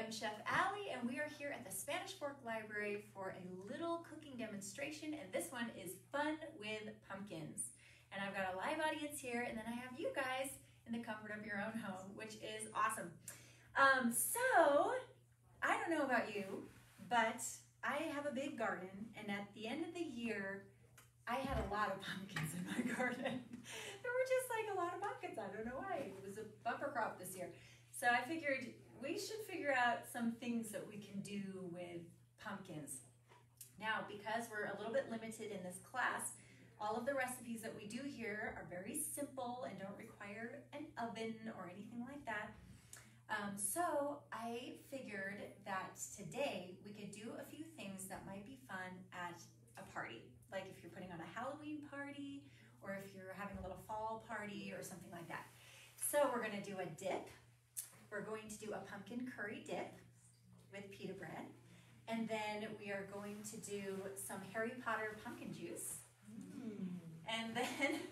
am Chef Allie, and we are here at the Spanish Fork Library for a little cooking demonstration, and this one is fun with pumpkins. And I've got a live audience here, and then I have you guys in the comfort of your own home, which is awesome. So, I don't know about you, but I have a big garden, and at the end of the year, I had a lot of pumpkins in my garden. There were just like a lot of pumpkins. I don't know why. It was a bumper crop this year. So I figured we should figure out some things that we can do with pumpkins. Now, because we're a little bit limited in this class, all of the recipes that we do here are very simple and don't require an oven or anything like that. So I figured that today we could do a few things that might be fun at a party. Like if you're putting on a Halloween party, or if you're having a little fall party or something like that. So we're gonna do a dip. We're going to do a pumpkin curry dip with pita bread. And then we are going to do some Harry Potter pumpkin juice. And then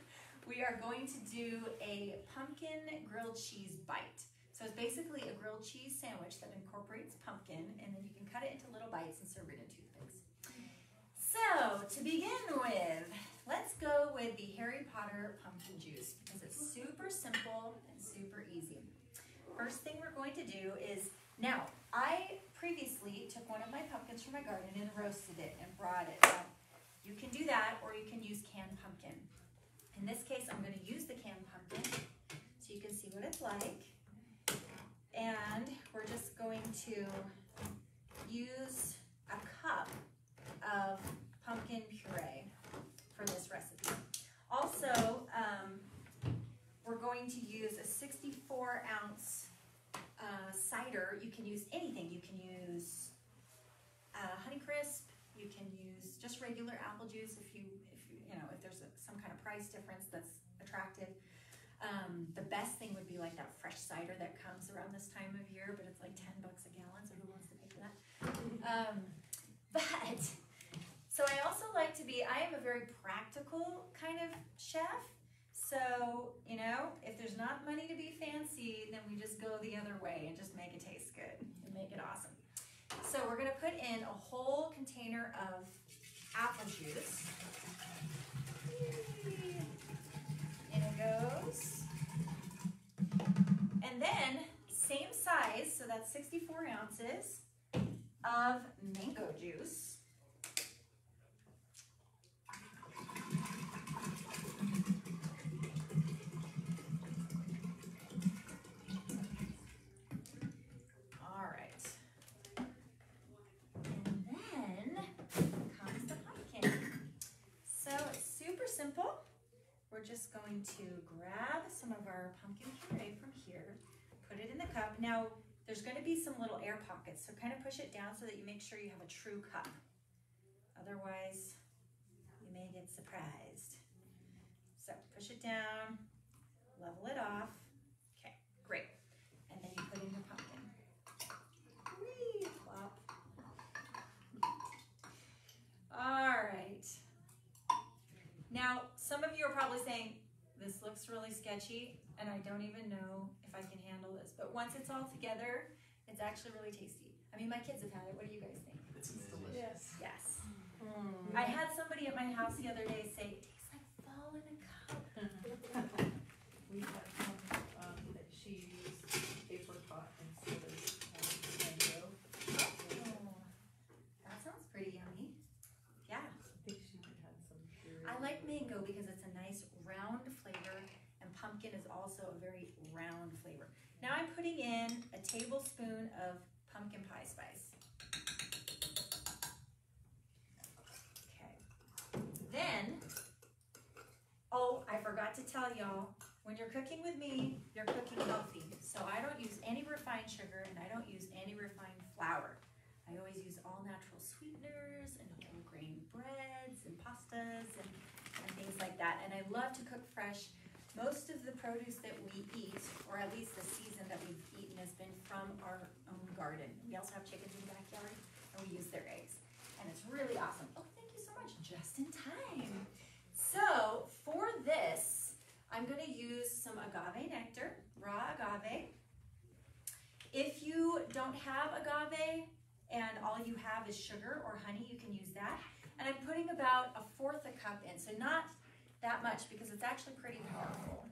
we are going to do a pumpkin grilled cheese bite. So it's basically a grilled cheese sandwich that incorporates pumpkin, and then you can cut it into little bites and serve it in toothpicks. So to begin with, let's go with the Harry Potter pumpkin juice because it's super simple and super easy. First thing we're going to do is, now I previously took one of my pumpkins from my garden and roasted it and brought it. Now, you can do that, or you can use canned pumpkin. In this case, I'm going to use the canned pumpkin so you can see what it's like. And we're just going to use a cup of pumpkin puree for this recipe. Also, we're going to use a 64-ounce cider. You can use anything. You can use Honeycrisp. You can use just regular apple juice if there's some kind of price difference that's attractive. The best thing would be like that fresh cider that comes around this time of year, but it's like $10 a gallon, so who wants to pay for that? So I also like to be, I am a very practical kind of chef. So, if there's not money to be fancy, then we just go the other way and just make it taste good and make it awesome. So we're gonna put in a whole container of apple juice. In it goes. And then, same size, so that's 64 ounces of mango juice. We're just going to grab some of our pumpkin puree from here, put it in the cup. Now, there's going to be some little air pockets, so kind of push it down so that you make sure you have a true cup. Otherwise, you may get surprised. So push it down, level it off. Okay, great. And then you put in your pumpkin. Whee, plop. All right. Now, some of you are probably saying, this looks really sketchy, and I don't even know if I can handle this. But once it's all together, it's actually really tasty. I mean, my kids have had it. What do you guys think? It's delicious. Yes. I had somebody at my house the other day say, it tastes like fall in a cup. We had some that she used apricot instead of mango. Oh, that sounds pretty yummy. Yeah. I think she might have some puree. I like mango because it's a nice round flavor, and pumpkin is also a very round flavor. Now I'm putting in a tablespoon of pumpkin pie spice. Okay. Then, oh, I forgot to tell y'all, when you're cooking with me, you're cooking healthy. So I don't use any refined sugar, and I don't use any refined flour. I always use all natural sweeteners and whole grain breads and pastas and things like that. And I love to cook fresh. Most of the produce that we eat, or at least the season that we've eaten, has been from our own garden. We also have chickens in the backyard, and we use their eggs. And it's really awesome. Oh, thank you so much. Just in time. So for this, I'm going to use some agave nectar, raw agave. If you don't have agave and all you have is sugar or honey, you can use that. And I'm putting about 1/4 cup in, so not that much because it's actually pretty powerful.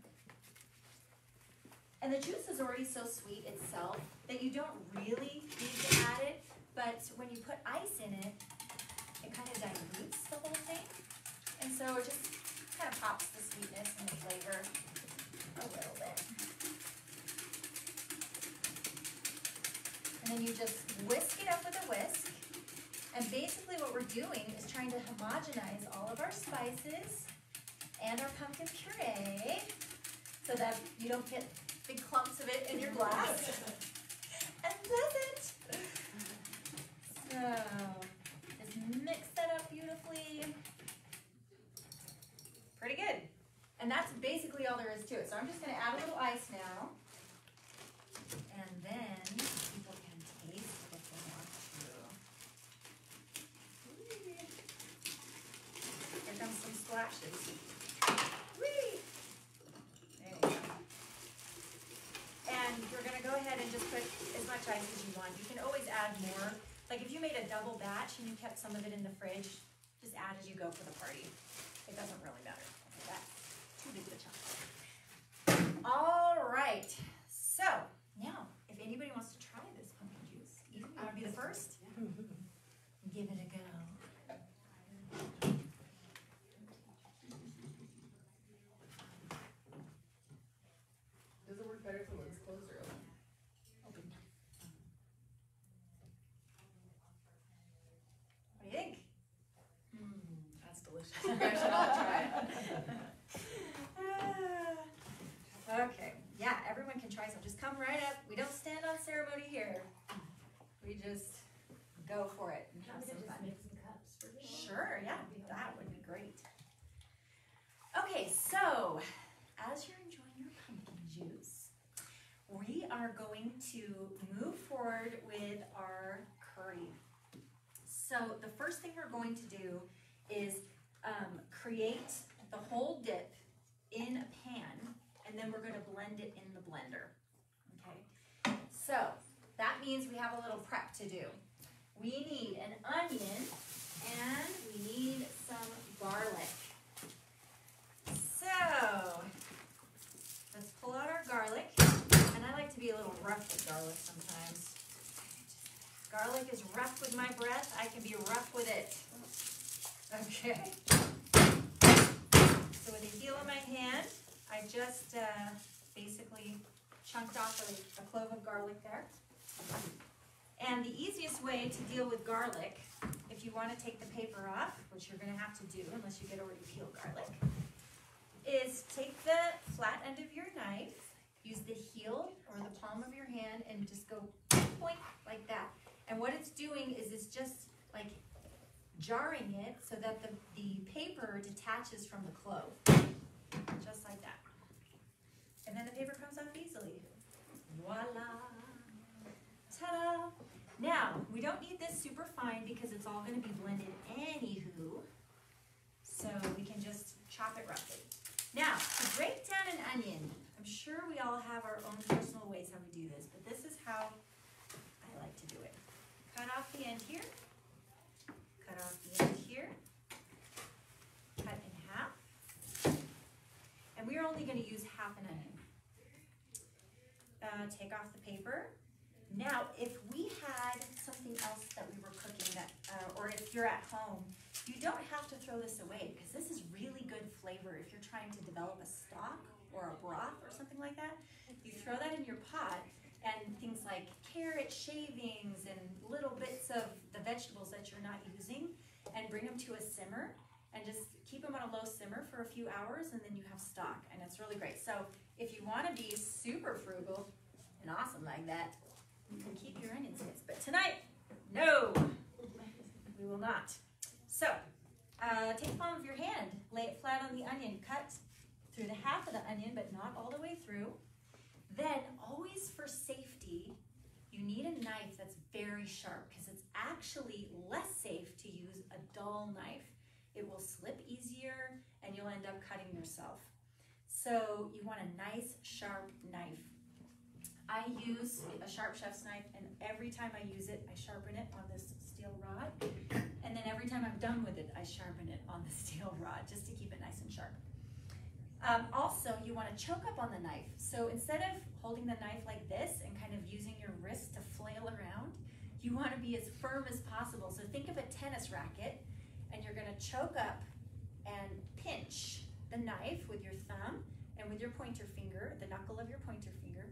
And the juice is already so sweet itself that you don't really need to add it, but when you put ice in it, it kind of dilutes the whole thing. And so it just kind of pops the sweetness and the flavor a little bit. And then you just whisk it up with a whisk. And basically what we're doing is trying to homogenize all of our spices and our pumpkin puree so that you don't get big clumps of it in your glass. And doesn't. So just mix that up beautifully. Pretty good. And that's basically all there is to it. So I'm just going to add a little ice now. And then people can taste if they want to. Here comes some splashes. Whee! There you go. And you're going to go ahead and just put as much ice as you want. You can always add more. Like if you made a double batch and you kept some of it in the fridge, just add as you go for the party. It doesn't really matter. Okay, that's too big of a chunk. All right. So now, if anybody wants to try this pumpkin juice, you want to be the first? Give it a go. Does it work better if the lid's closed or open? Open. What do you think? That's delicious. You guys should all try it. Okay, yeah, everyone can try some. Just come right up. We don't stand on ceremony here. We just go for it and have some fun. Sure, yeah, that would be great. Okay, so as you're enjoying your pumpkin juice, we are going to move forward with our curry. So the first thing we're going to do is create the whole dip in a pan, and then we're going to blend it in the blender. Okay, so that means we have a little prep to do. We need an onion and we need some garlic. So let's pull out our garlic, and I like to be a little rough with garlic sometimes. Garlic is rough with my breath. I can be rough with it. Okay. So with the heel of my hand, I just basically chunked off a clove of garlic there. And the easiest way to deal with garlic, if you want to take the paper off, which you're going to have to do unless you get already peeled garlic, is take the flat end of your knife, use the heel or the palm of your hand, and just go point like that. And what it's doing is it's just like jarring it so that the paper detaches from the clove. Just like that. And then the paper comes off easily. Voila! Ta-da! Now, we don't need this super fine because it's all going to be blended anywho. So we can just chop it roughly. Now, to break down an onion, I'm sure we all have our own personal ways how we do this, but this is how I like to do it. Cut off the end here. Cut off the end here. Cut in half. And we're only going to use half an onion. Take off the paper. Now, if we had something else that we were cooking, that, or if you're at home, you don't have to throw this away because this is really good flavor if you're trying to develop a stock or a broth or something like that. You throw that in your pot, and things like carrot shavings and little bits of the vegetables that you're not using, and bring them to a simmer, and just keep them on a low simmer for a few hours, and then you have stock, and it's really great. So if you want to be super frugal and awesome like that, you can keep your onion skins. But tonight, no, we will not. So take the palm of your hand, lay it flat on the onion, cut through the half of the onion, but not all the way through. Then, always for safety, you need a knife that's very sharp because it's actually less safe to use a dull knife. It will slip easier and you'll end up cutting yourself. So you want a nice sharp knife. I use a sharp chef's knife, and every time I use it, I sharpen it on this steel rod. And then every time I'm done with it, I sharpen it on the steel rod just to keep it nice and sharp. Also, you want to choke up on the knife. So instead of holding the knife like this and kind of using your wrist to flail around, you want to be as firm as possible. So think of a tennis racket, and you're going to choke up and pinch the knife with your thumb and with your pointer finger, the knuckle of your pointer finger,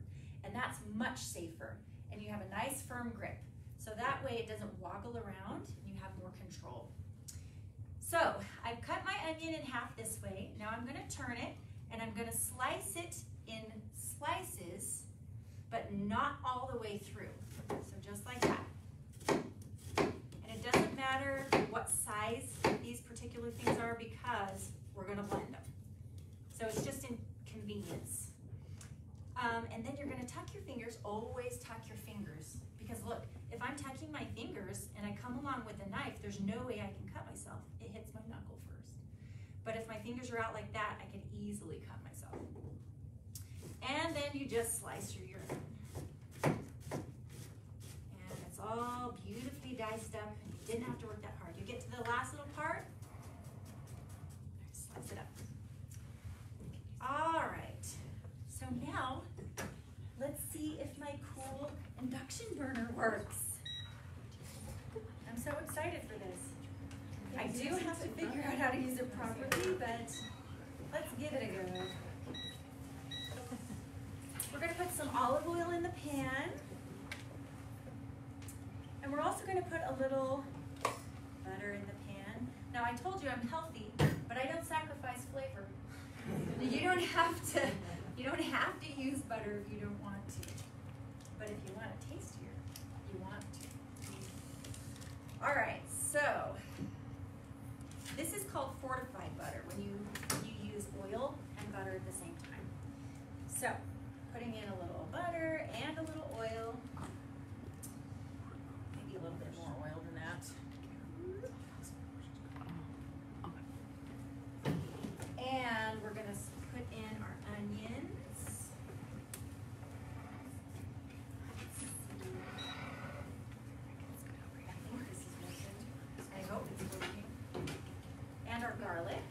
and that's much safer. And you have a nice firm grip. So that way it doesn't woggle around, and you have more control. So I've cut my onion in half this way. Now I'm going to turn it, and I'm going to slice it in slices, but not all the way through. So just like that. And it doesn't matter what size these particular things are because we're going to blend them. So it's just in convenience. And then you're going to tuck your fingers. Always tuck your fingers. Because look, if I'm tucking my fingers and I come along with a knife, there's no way I can cut myself. It hits my knuckle first. But if my fingers are out like that, I can easily cut myself. And then you just slice through your onion. And it's all beautifully diced up, and you didn't have to work that hard. You get to the last little part, slice it up. All right, so now let's see if my cool induction burner works. I'm so excited for this. I do have to figure out how to use it properly, but let's give it a go. We're going to put some olive oil in the pan. And we're also going to put a little butter in the pan. Now I told you I'm healthy, but I don't sacrifice flavor. You don't have to use butter if you don't want to. But if you want it tastier, you want to. All right, so this is called fortified butter when you use oil and butter at the same time. So putting in a little butter and a little oil, maybe a little bit more oil than that. And we're gonna put in our onions. I think this is working. I hope it's working. And our garlic.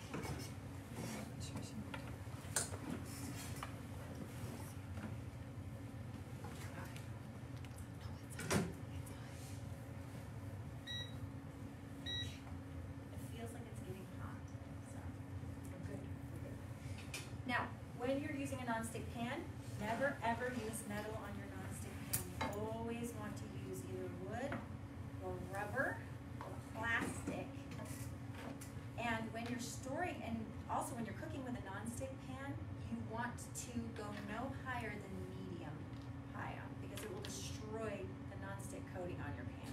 Now, when you're using a nonstick pan, never ever use metal on your nonstick pan. You always want to use either wood or rubber or plastic. And when you're storing, and also when you're cooking with a nonstick pan, you want to go no higher than medium high on, because it will destroy the nonstick coating on your pan.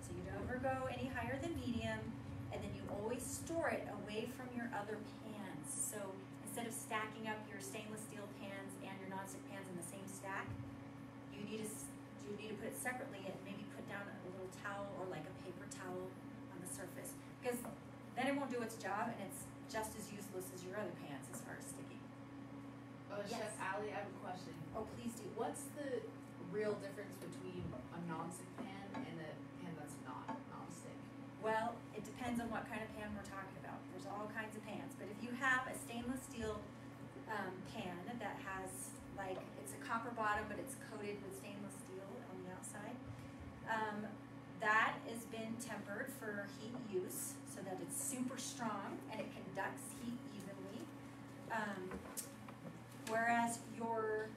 So you never go any higher than medium, and then you always store it away from your other pans. So instead of stacking up your stainless steel pans and your nonstick pans in the same stack, you need to put it separately and maybe put down a little towel or like a paper towel on the surface, because then it won't do its job and it's just as useless as your other pans as far as sticking. Chef Yes. Allie, I have a question. Oh, please do. What's the real difference between a nonstick pan and a pan that's not nonstick? Well, it depends on what kind of pan we're talking about. There's all kinds of pans, but if you have a stainless steel pan that has, like, it's a copper bottom, but it's coated with stainless steel on the outside, that has been tempered for heat use so that it's super strong and it conducts heat evenly. Whereas your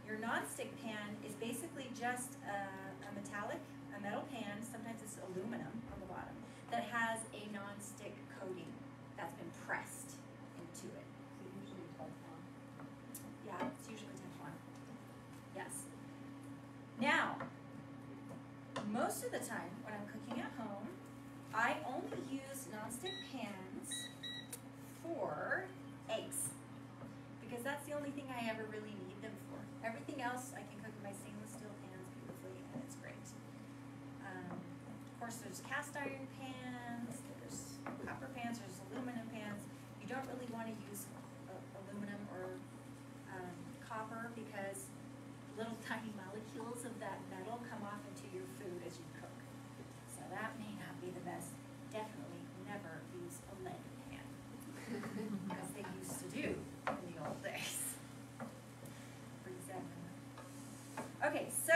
nonstick pan is basically just a metal pan, sometimes it's aluminum on the bottom, that has a nonstick coating that's been pressed into it. Usually Teflon. Yeah, it's usually Teflon. Yes. Now, most of the time when I'm cooking at home, I only use nonstick pans for eggs, because that's the only thing I ever really need them for. Everything else I can cook in my stainless steel pans beautifully, and it's great. Of course, there's cast iron pans, there's copper pans, there's aluminum pans. You don't really want to use aluminum or copper because little tiny molecules particles of that metal come off into your food as you cook. So that may not be the best. Definitely never use a lead pan, as they used to do in the old days. Okay, so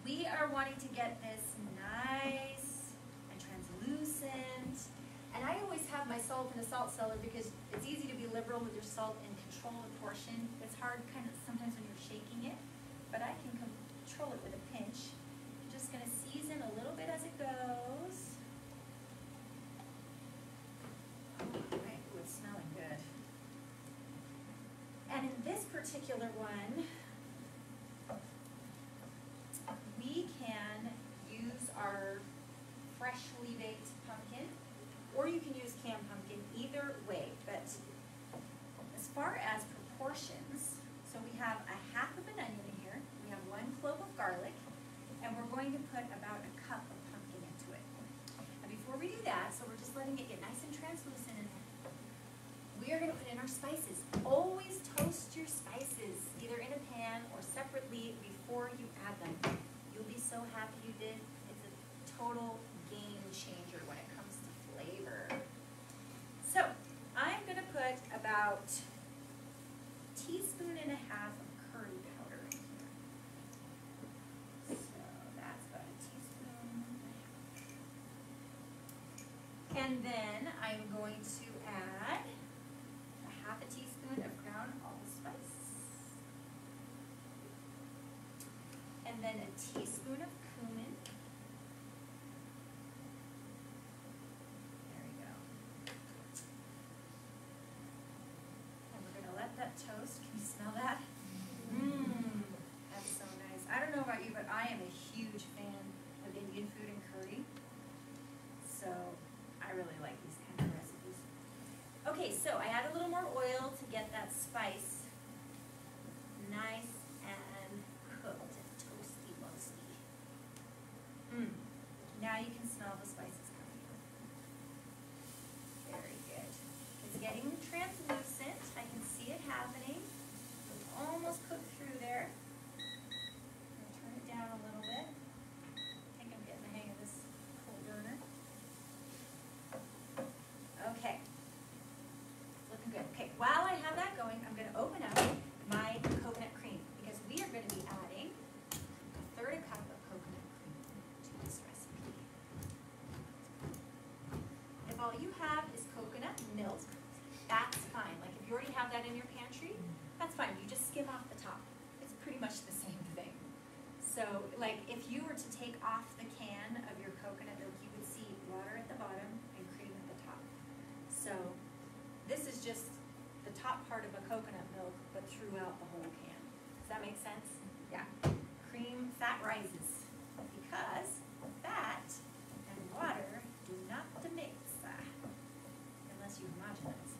we are wanting to get this nice and translucent. And I always have my salt in a salt cellar because it's easy to be liberal with your salt and control the portion. It's hard kind of sometimes when you're shaking it, but I can control it with a pinch. I'm just going to season a little bit as it goes. All right, ooh, it's smelling good. And in this particular one, we can use our freshly baked pumpkin, or you can use canned pumpkin, either way. But as far as proportions, so we have a half of an onion in here, we have 1 clove of garlic, and we're going to put about a cup of pumpkin into it. And before we do that, so we're just letting it get nice and translucent in there, we are going to put in our spices. Always toast your spices, either in a pan or separately before you add them. You'll be so happy you did. It's a total game changer when it comes to flavor. So I'm going to put about 1.5 teaspoons of curry powder in here. So that's about 1.5 teaspoons. And then I'm going to add a 1/2 teaspoon of ground allspice. And then a teaspoon of cumin. There we go. And we're going to let that toast. Can you smell that? Mmm, that's so nice. I don't know about you, but I am a huge fan of Indian food and curry. So I really like these kind of recipes. Okay, so I add a little more oil to get that spice nice and cooked and toasty mostly. Now you can smell the spices coming in. Very good. It's getting translucent. I can see it happening. It's almost cooked through there. I'm going to turn it down a little bit. I think I'm getting the hang of this coal burner. Okay. Looking good. Okay, while I have that going, I'm going to open up my coconut cream because we are going to be adding 1/3 cup of coconut cream to this recipe. If all you have is coconut milk, that's fine. Like if you already have that in your pantry, that's fine. You just skim off the top. It's pretty much the same thing. So like if you were to take off the can of your coconut milk, you would see water at the bottom and cream at the top. So this is just the top part of a coconut milk, but throughout the whole can. Does that make sense? Yeah. Cream, fat rises because fat and water do not mix unless you homogenize.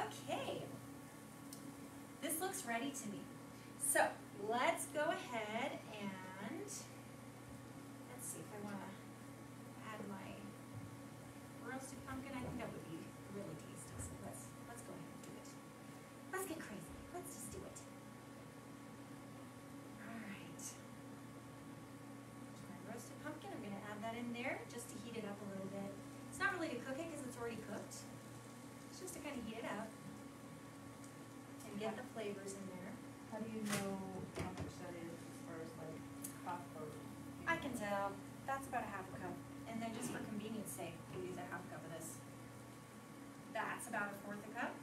Okay. This looks ready to me. So let's go ahead and let's see if I want to add my roasted pumpkin. I think that would be really tasty. So let's go ahead and do it. Let's get crazy. Let's just do it. All right. My roasted pumpkin. I'm going to add that in there just to heat it up a little bit. It's not really to cook it because it's already cooked. It's just to kind of heat it up and get the flavors in there. How do you know how much that is as far as like cup or? I can tell. That's about a 1/2 cup. And then just for convenience sake, we use a 1/2 cup of this. That's about a 1/4 cup.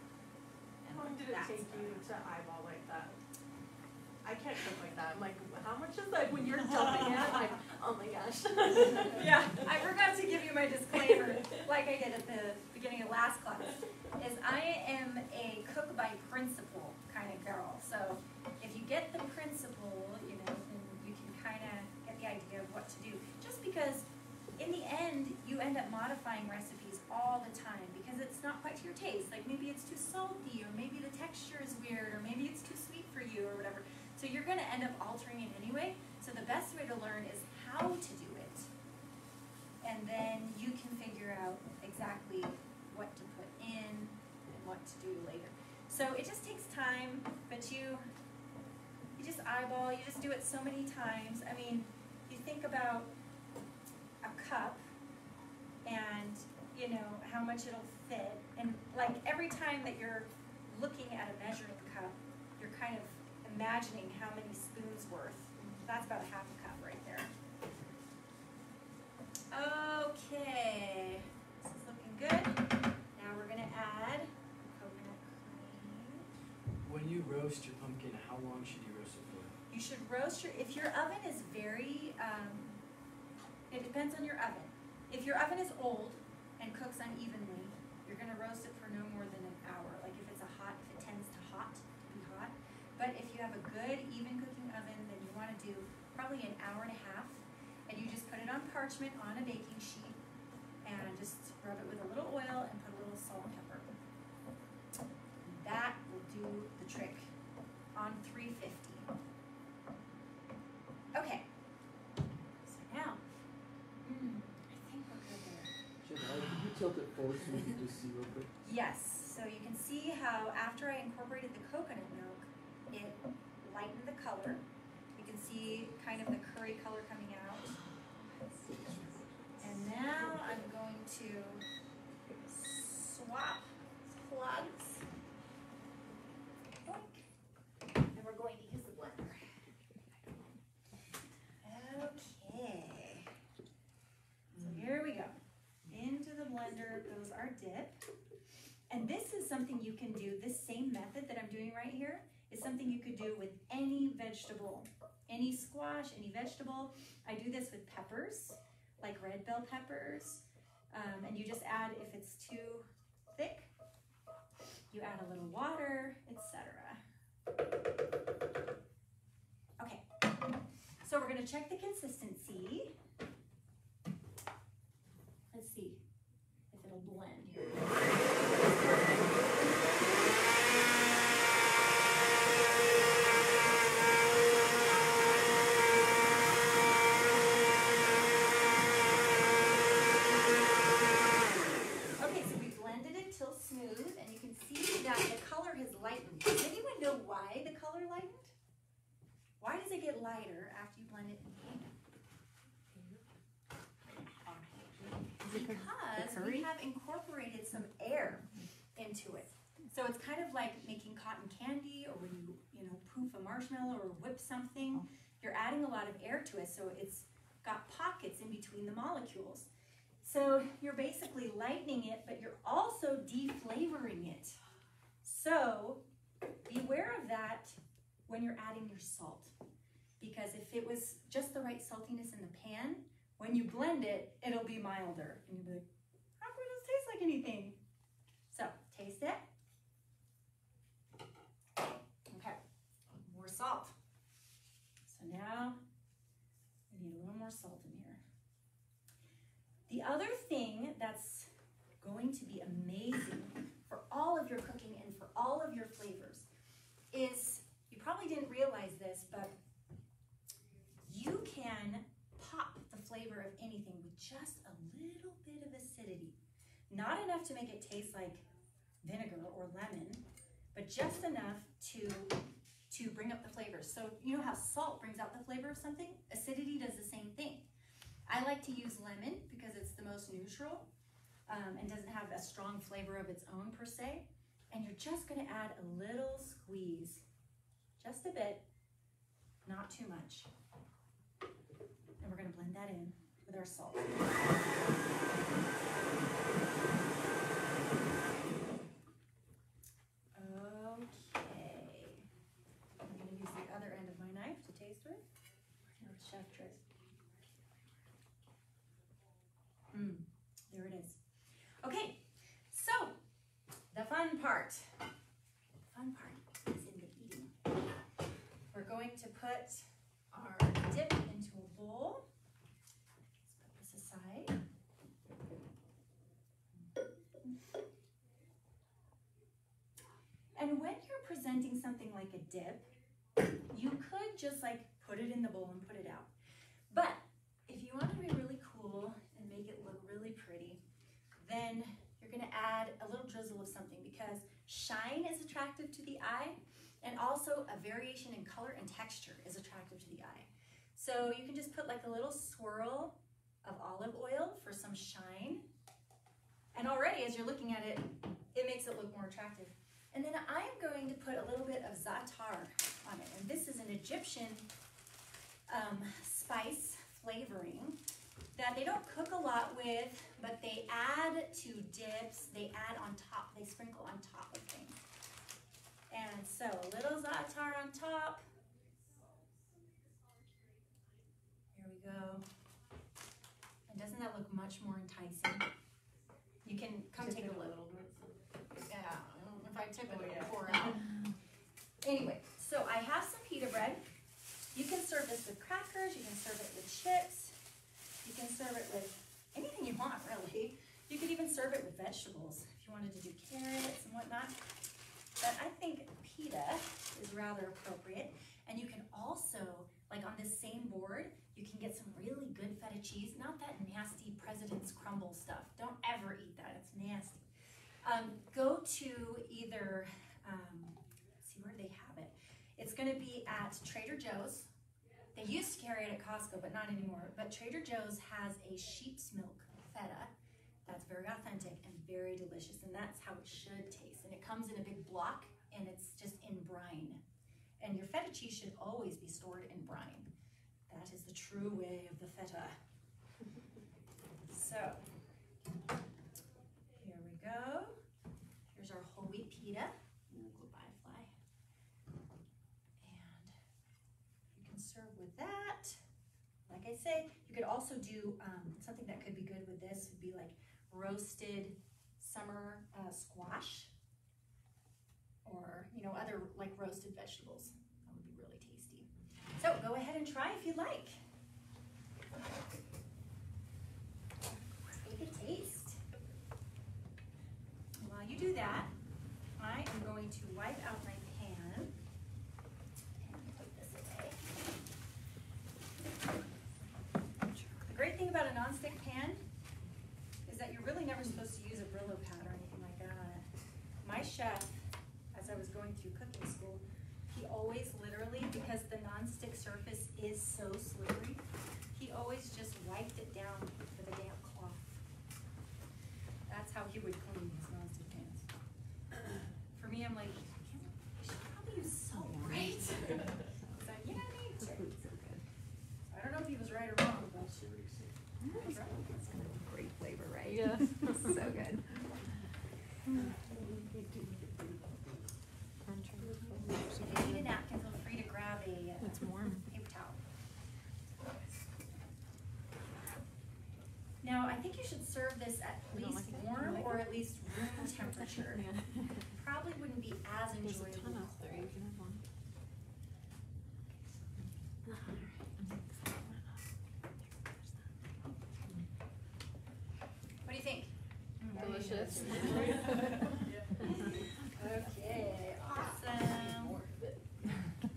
And How long did it take you to eyeball like that? I can't cook like that. I'm like, how much is that when you're dumping it? I'm like, oh my gosh. Yeah, I forgot to give you my disclaimer, like I did at the beginning of last class, is I am a cook by principle kind of girl. So if you get the principle, you know, then you can kind of get the idea of what to do. Just because in the end, you end up modifying recipes all the time because it's not quite to your taste. Like maybe it's too salty, or maybe the texture is weird, or maybe it's too sweet for you, or whatever. So you're going to end up altering it anyway. So the best way to learn is how to do it. And then you can figure out exactly what to put in and what to do later. So it just takes time, but you just eyeball. You just do it so many times. I mean, you think about a cup and, you know, how much it'll fit. And like every time that you're looking at a measuring cup, you're kind of imagining how many spoons worth. That's about half a cup right there. Okay, this is looking good. Now we're gonna add coconut cream. When you roast your pumpkin, how long should you roast it for? You should roast if your oven is very, it depends on your oven. If your oven is old and cooks unevenly, you're gonna roast it for no more than an hour. Like if it tends to be hot. But if you have a good, even cooking oven, then you wanna do probably an hour and a half. And you just put it on parchment on a baking sheet and just rub it with a little oil and put a little salt and pepper. That will do the trick on 350. Okay, so now, I think we're good there. Could you tilt it forward so we can just see real quick? Yes, so you can see how after I incorporated the coconut milk, it lightened the color. You can see kind of the curry color coming out. And now I'm going to swap plugs. And we're going to use the blender. Okay. So here we go. Into the blender goes our dip. And this is something you can do, this same method that I'm doing right here is something you could do with any vegetable. Any squash, any vegetable. I do this with peppers, like red bell peppers. And you just add, if it's too thick, you add a little water, etc. Okay, so we're gonna check the consistency. Let's see if it'll blend here. Smooth, and you can see that the color has lightened. Does anyone know why the color lightened? Why does it get lighter after you blend it in hand? Because we have incorporated some air into it. So it's kind of like making cotton candy, or when you poof a marshmallow or whip something, you're adding a lot of air to it, so it's got pockets in between the molecules. So you're basically lightening it, but you're also deflavoring it. So beware of that when you're adding your salt. Because if it was just the right saltiness in the pan, when you blend it, it'll be milder. And you'll be like, how come it doesn't taste like anything? So taste it. Okay, more salt. So now we need a little more salt in here. The other thing that's going to be amazing for all of your cooking and for all of your flavors is, you probably didn't realize this, but you can pop the flavor of anything with just a little bit of acidity. Not enough to make it taste like vinegar or lemon, but just enough to bring up the flavors. So you know how salt brings out the flavor of something? Acidity does the same thing. I like to use lemon because it's the most neutral and doesn't have a strong flavor of its own per se. And you're just gonna add a little squeeze, just a bit, not too much. And we're gonna blend that in with our salt. Okay, I'm gonna use the other end of my knife to taste with. No chef trick. There it is. Okay, so the fun part is in the eating. We're going to put our dip into a bowl. Let's put this aside. And when you're presenting something like a dip, you could just like put it in the bowl and put it out. But if you want to be really cool and make it look really pretty, then you're going to add a little drizzle of something, because shine is attractive to the eye, And also a variation in color and texture is attractive to the eye. So you can just put like a little swirl of olive oil for some shine. And already as you're looking at it, it makes it look more attractive. And then I'm going to put a little bit of za'atar on it. And this is an Egyptian spice flavoring that they don't cook a lot with, but they add to dips, they add on top, they sprinkle on top of things. And so a little za'atar on top. Here we go. And doesn't that look much more enticing? You can come take a look. Yeah, if I tip it, it'll pour out. Anyway, so I have some pita bread. You can serve this with crackers, you can serve it with chips, you can serve it with anything you want, really. You could even serve it with vegetables if you wanted to do carrots and whatnot. But I think pita is rather appropriate. And you can also, like on this same board, you can get some really good feta cheese, not that nasty President's Crumble stuff. Don't ever eat that, it's nasty. Go to either, see where they have it. It's gonna be at Trader Joe's. They used to carry it at Costco, but not anymore. But Trader Joe's has a sheep's milk feta that's very authentic and very delicious, and that's how it should taste. And it comes in a big block, and it's just in brine. And your feta cheese should always be stored in brine. That is the true way of the feta. So, here we go. Here's our whole wheat pita. Goodbye, fly. And you can serve with that. Like I say, you could also do something that could be good with this would be like roasted summer squash, or other like roasted vegetables. That would be really tasty. So go ahead and try if you like. Take a taste. While you do that, I am going to wipe out my pan and put this away. The great thing about a nonstick pan is that you're really never supposed to use a Brillo pad or anything like that on it. My chef, as I was going through cooking school, he always literally, because the nonstick surface is so slippery, he always just wiped it down with a damp cloth. That's how he would clean his nonstick pans. For me, I'm like, I should probably use soap, right? So, you don't need to. I don't know if he was right or wrong, but It's great flavor, right? Yeah. So good. if you need a napkin, feel free to grab a paper towel. Now, I think you should serve this at least warm or at least room temperature. Probably wouldn't be as enjoyable. What do you think? Delicious. Okay, awesome.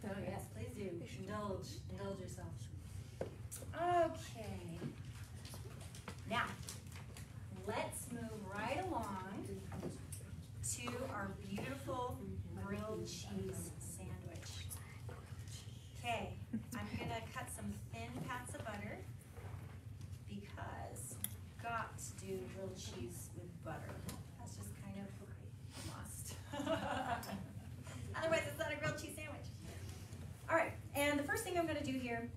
Oh yes, please do. Indulge yourself. Okay. Now, let's move right along to our beautiful grilled cheese sandwich. Okay, I'm gonna cut some thin pats of butter because got to do grilled cheese with butter. That's just kind of a must. Otherwise, it's not a grilled cheese sandwich. All right, and the first thing I'm gonna do here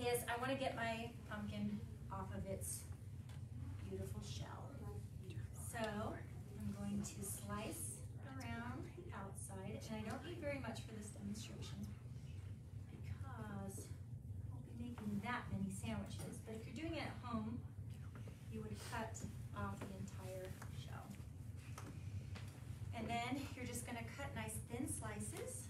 is I wanna get my pumpkin off of its beautiful shell. So I'm going to slice around the outside, and I don't need very much for this demonstration because I won't be making that many sandwiches. But if you're doing it at home, you would cut off the entire shell. And then you're just gonna cut nice thin slices.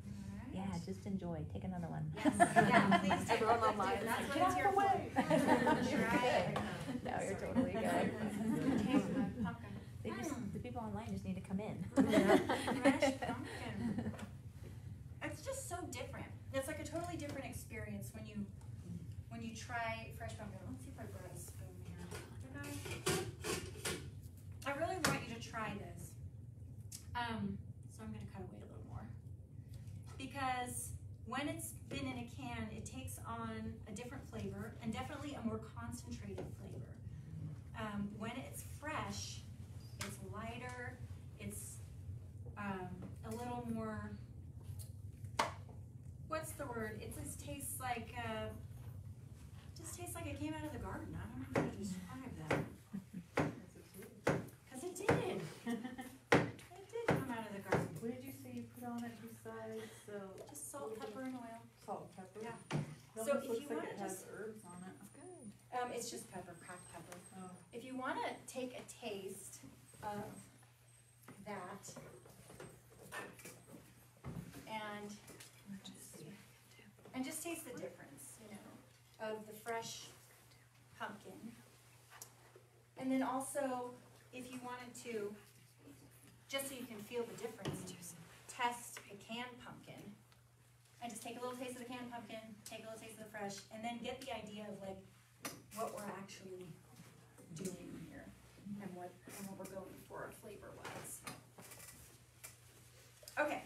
Alright. Yeah, just enjoy. Take another one. Yes, yeah, please do. Everyone online. That's Get what it's out here of the way. for. Try it. No, you're totally good. Taste my pumpkin. The people online just need to come in. Fresh pumpkin. It's just so different. It's like a totally different experience when you try fresh pumpkin. Let's see if I brought a spoon here. Did I? I really want you to try this when it's been in a can, it takes on a different flavor and definitely a more concentrated flavor. When it's fresh, it's lighter, it's a little more, what's the word? It just tastes like it came out of the garden. I don't know how to describe that. Because it did. It did come out of the garden. What did you say you put on it besides Just salt, pepper, and oil. salt, pepper? Yeah. It So almost if looks you like wanna it has just- herbs on it. Good. It's just pepper, cracked pepper. Oh. If you want to take a taste of that, and just taste the difference, you know, of the fresh pumpkin. And then also, if you wanted to, just so you can feel the difference, test a canned pumpkin. And just take a little taste of the canned pumpkin, take a little taste of the fresh, and then get the idea of like what we're actually doing here and what we're going for flavor-wise. Okay.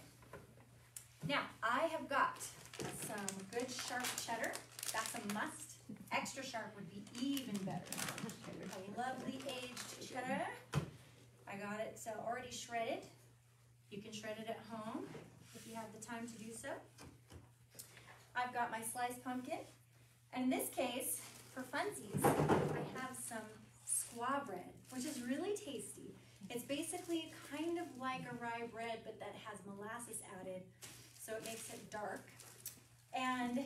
Now, I have got some good sharp cheddar. That's a must. Extra sharp would be even better. A lovely aged cheddar. I got it already shredded. You can shred it at home if you have the time to do so. I've got my sliced pumpkin. And in this case, for funsies, I have some squaw bread, which is really tasty. It's basically kind of like a rye bread, but that has molasses added, so it makes it dark. And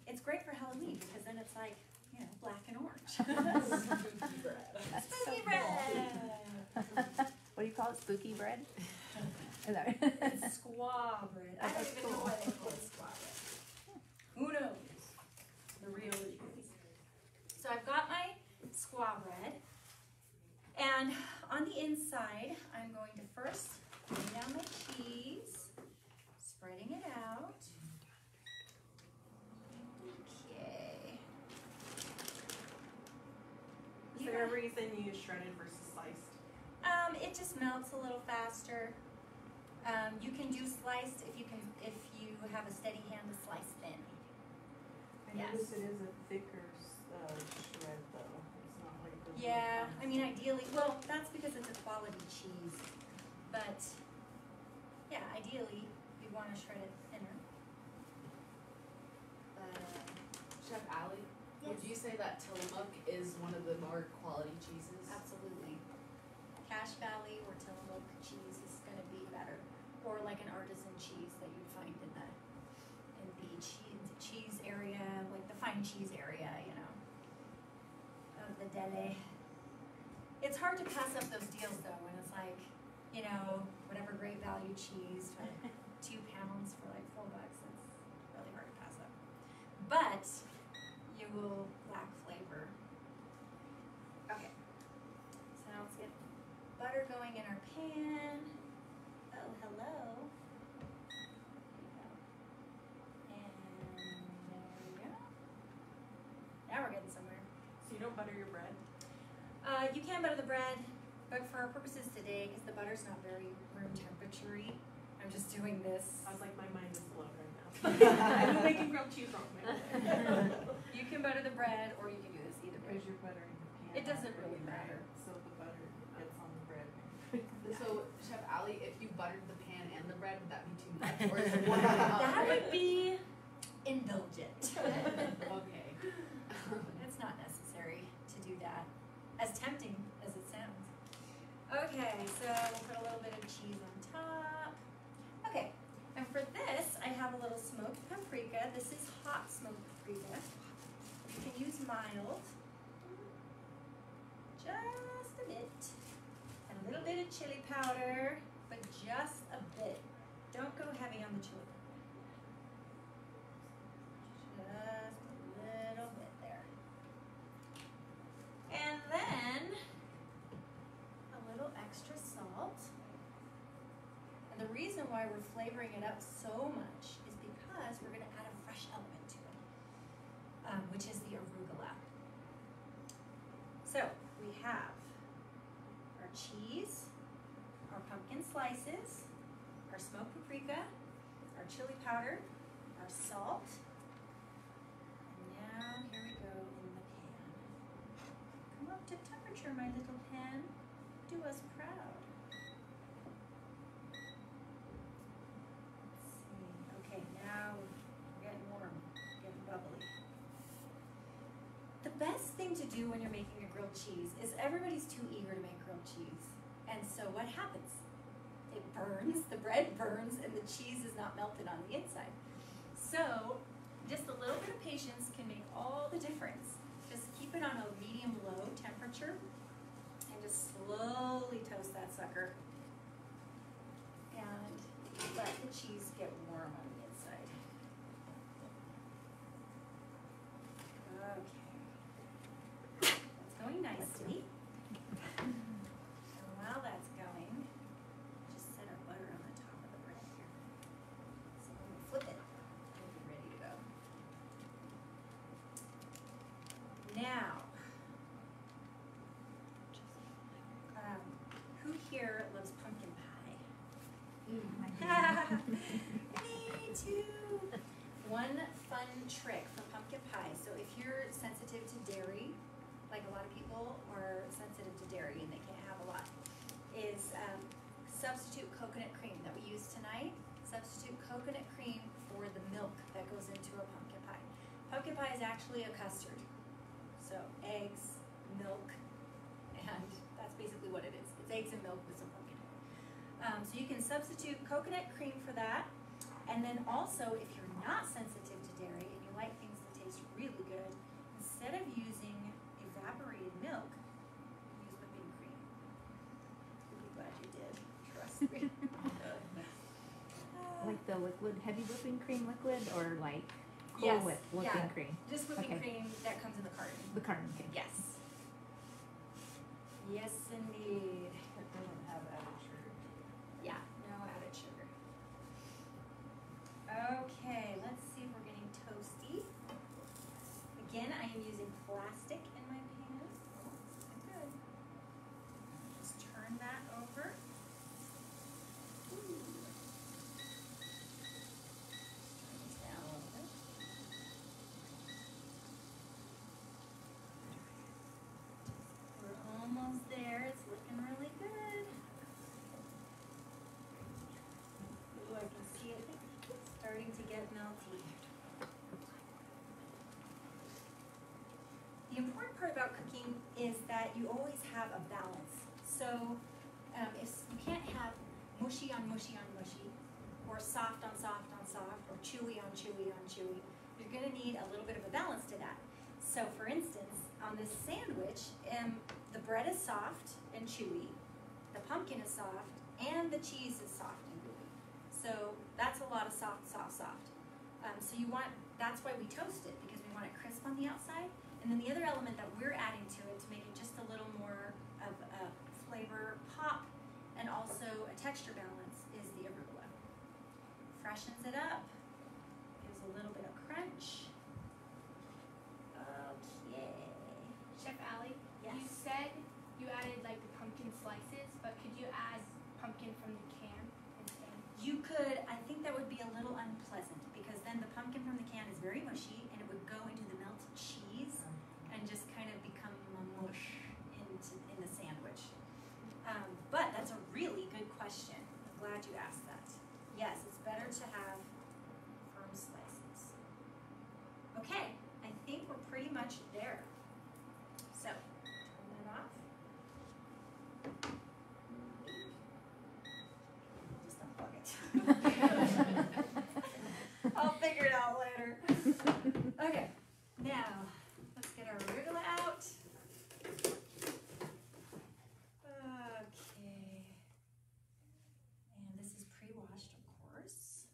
it's great for Halloween because then it's like, you know, black and orange. Spooky bread. Spooky bread. What do you call it? Spooky bread? Is that It's squaw bread. I don't even know why they call it squaw bread. Who knows? The real reasons. So I've got my squaw bread, and on the inside, I'm going to first lay down my cheese, spreading it out. Okay. Is there a reason you use shredded versus sliced? It just melts a little faster. You can do sliced if you have a steady hand to slice thin. I Yes. notice it is a thicker shred though. It's not like the. Yeah, I mean ideally, well, that's because it's a quality cheese. But yeah, ideally we want to shred it thinner. But Chef Allie, would you say that Tillamook is one of the more quality cheeses? absolutely, Cache Valley or Tillamook cheese is going to be better, or like an artisan cheese that you'd find in the cheese area, like the fine cheese area, you know, of the deli. It's hard to pass up those deals though, when it's like, you know, whatever great value cheese for 2 pounds for like $4. It's really hard to pass up. But you will lack flavor. Okay. So now let's get butter going in our pan. Oh, hello. And there we go. Now we're getting somewhere. So you don't butter your bread? You can butter the bread, but for our purposes today, because the butter's not very room temperature-y, I'm just doing this. I was like, my mind is blown right now. I'm making grilled cheese wrong. You can butter the bread, or you can do this either way. Because you're buttering the pan. It doesn't really matter. So the butter gets on the bread. So, Chef Allie, if you buttered the pan and the bread, would that be too much? Or is it one or the other? That would be indulgent. Okay. It's not necessary to do that. As tempting as it sounds. Okay, so we'll put a little bit of cheese on top. Okay, and for this, I have a little smoked paprika. This is hot smoked paprika. You can use mild. Just a bit. And a little bit of chili powder, but just a bit. Don't go heavy on the chili powder. Just a little bit there. And then a little extra salt. And the reason why we're flavoring it up so much is because we're going to add a fresh element to it, which is the arugula. So we have our cheese, our pumpkin slices, our smoked paprika, our chili powder, our our salt. And now here we go in the pan. Come up to temperature, my little pan. Do us proud. Let's see. Okay, now we're getting warm, getting bubbly. The best thing to do when you're making a grilled cheese is everybody's too eager to make grilled cheese. And so what happens? It burns, the bread burns, and the cheese is not melted on the inside. So just a little bit of patience can make all the difference. Just keep it on a medium-low temperature and just slowly toast that sucker. And let the cheese get warm on the inside. Okay. That's going nicely. And while that's going, just set our butter on the top of the bread here. So when we flip it, we'll be ready to go. Now, who here loves pumpkin pie? Me too. One fun trick for pumpkin pie. So if you're sensitive to dairy, like a lot of people are sensitive to dairy and they can't have a lot, is substitute coconut cream that we use tonight. Substitute coconut cream for the milk that goes into a pumpkin pie. Pumpkin pie is actually a custard. So eggs, milk, and that's basically what it is. It's eggs and milk with some pumpkin. So you can substitute coconut cream for that. And then also, if you're not sensitive to dairy and you like things that taste really good, instead of using evaporated milk, use whipping cream. You'll be glad you did. Trust me. Like the liquid, heavy whipping cream liquid, or like cool Yes, whipping yeah. cream? Just whipping Okay. cream that comes in the carton. The carton, okay. Yes. Yes, indeed. It doesn't have added sugar. Yeah, no added sugar. Okay, let's see if we're getting toasty. Again, I am using plastic in my pan. Good. Just turn that over. Ooh. Turn this down a little bit. We're almost there. It's looking really good. Ooh, I can see it starting to get melty. The important part about cooking is that you always have a balance. So if you can't have mushy on mushy on mushy, or soft on soft on soft, or chewy on chewy on chewy, you're going to need a little bit of a balance to that. So for instance, on this sandwich, the bread is soft and chewy, the pumpkin is soft, and the cheese is soft and gooey. So that's a lot of soft, soft, soft. So that's why we toast it, because we want it crisp on the outside. And then the other element that we're adding to it to make it just a little more of a flavor pop and also a texture balance is the arugula. Freshens it up, gives a little bit of crunch. Okay. Chef Allie, Yes. you said you added like the pumpkin slices, but could you add pumpkin from the can instead? You could, I think that would be a little unpleasant, because then the pumpkin from the can is very mushy and it would go into the melted cheese and just kind of become a mush in the sandwich. But that's a really good question. I'm glad you asked that. Yes, it's better to have firm slices. Okay, I think we're pretty much there. So, turn that off. Just unplug it. I'll figure it out later. Okay, now let's get our arugula out. Okay. And this is pre-washed, of course.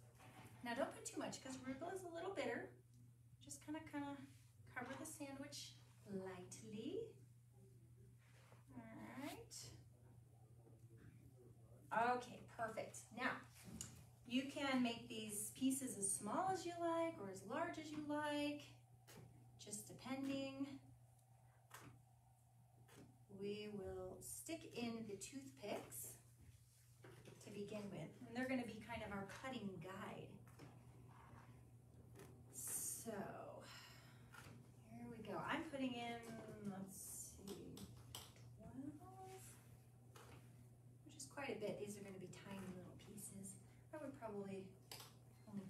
Now don't put too much, because arugula is a little bitter. Just kind of cover the sandwich lightly. All right. Okay, perfect. Now, you can make these pieces as small as you like or as large as you like, just depending. We will stick in the toothpicks to begin with, and they're going to be kind of our cutting guide.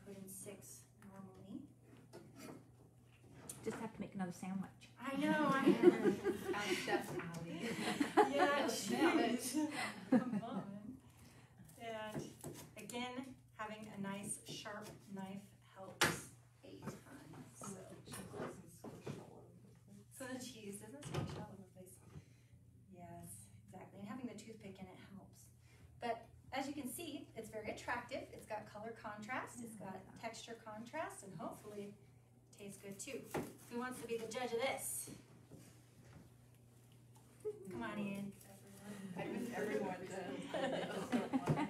put in 6 normally. Just have to make another sandwich. I know, I know. Chef Allie. Yeah, Nailed it. come on. And again, having a nice sharp knife helps a ton. So the cheese doesn't squish all over the place. Yes, exactly. And having the toothpick in it helps. But as you can see, it's very attractive. It's got color contrast, it's got texture contrast, and hopefully tastes good too. Who wants to be the judge of this? Come on, Ian. Everyone does. Go for it.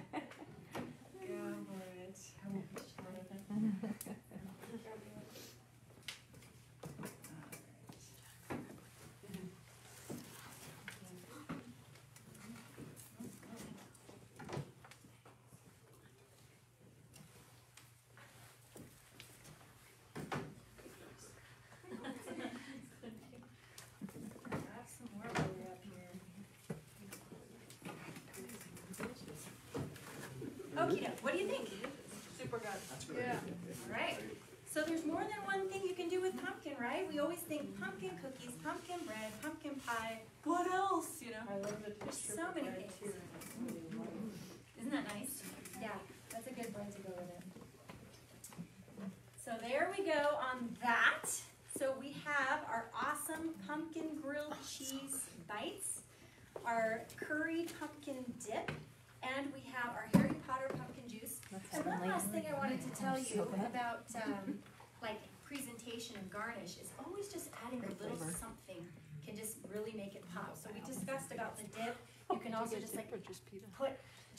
I won't be shy. Grab some more while we're up here. Okie doke, what do you think? Super good. That's really Yeah. good. All right. So there's more than one thing you can do with pumpkin, right? We always think pumpkin cookies, pumpkin bread, pumpkin pie. What else? You know? I love the There's texture so of many bread, things. too. Isn't that nice? Yeah, that's a good bread to go with it. So there we go on that. So we have our awesome pumpkin grilled cheese bites, our curried pumpkin dip, and we have our Harry Potter pumpkin juice. And one last thing I wanted to tell you about like presentation and garnish is always just adding a little something can just really make it pop. So we discussed about the dip. You can also just like put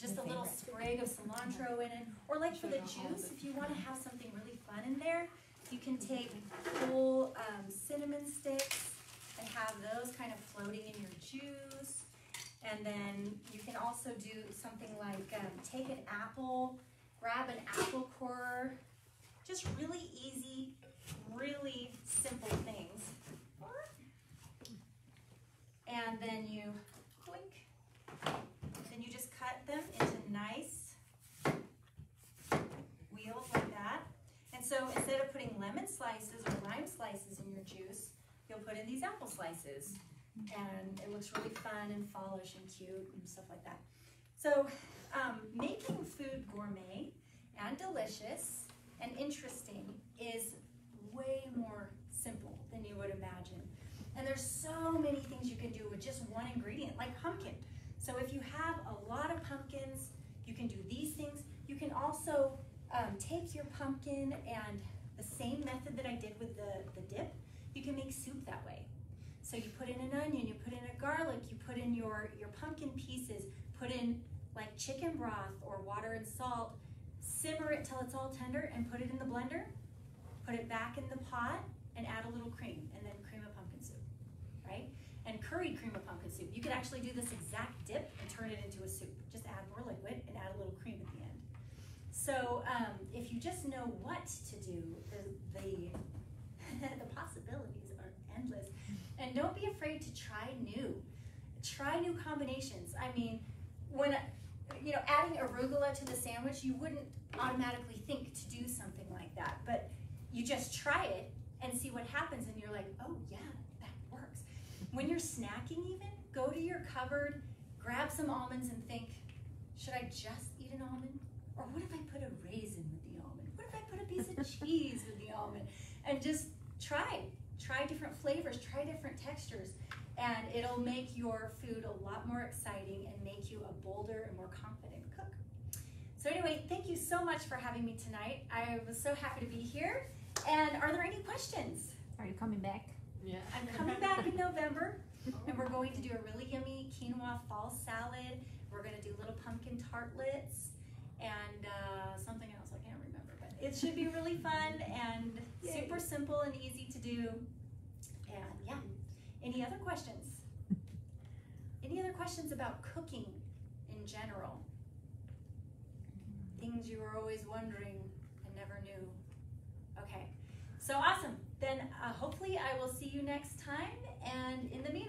just a little sprig of cilantro in it. Or like for the juice, if you want to have something really fun in there, you can take whole cinnamon sticks and have those kind of floating in your juice. And then you can also do something like take an apple, grab an apple core, just really easy, really simple things. And then you clink. Then you just cut them into nice wheels like that. And so instead of putting lemon slices or lime slices in your juice, you'll put in these apple slices. And it looks really fun and fallish and cute and stuff like that. So making food gourmet and delicious and interesting is way more simple than you would imagine. And there's so many things you can do with just one ingredient, like pumpkin. So if you have a lot of pumpkins, you can do these things. You can also take your pumpkin and the same method that I did with the dip, you can make soup that way. So you put in an onion, you put in a garlic, you put in your pumpkin pieces, put in like chicken broth or water and salt, simmer it till it's all tender and put it in the blender, put it back in the pot and add a little cream and then cream of pumpkin soup, right? And curried cream of pumpkin soup. You could actually do this exact dip and turn it into a soup. Just add more liquid and add a little cream at the end. So if you just know what to do, the possibilities are endless. And don't be afraid to try new. Try new combinations. I mean, when adding arugula to the sandwich, you wouldn't automatically think to do something like that, but you just try it and see what happens, and you're like, oh yeah, that works. When you're snacking even, go to your cupboard, grab some almonds and think, should I just eat an almond? Or what if I put a raisin with the almond? What if I put a piece of cheese with the almond? And just try different flavors, try different textures, and it'll make your food a lot more exciting and make you a bolder and more confident cook. So anyway, thank you so much for having me tonight. I was so happy to be here. And are there any questions? Are you coming back? Yeah. I'm coming back in November, and we're going to do a really yummy quinoa fall salad. We're going to do little pumpkin tartlets and something else I can't remember, but it should be really fun and super simple and easy to do. And yeah, any other questions? Any other questions about cooking in general? Things you were always wondering and never knew. Okay, so awesome. Then hopefully I will see you next time, and in the meantime,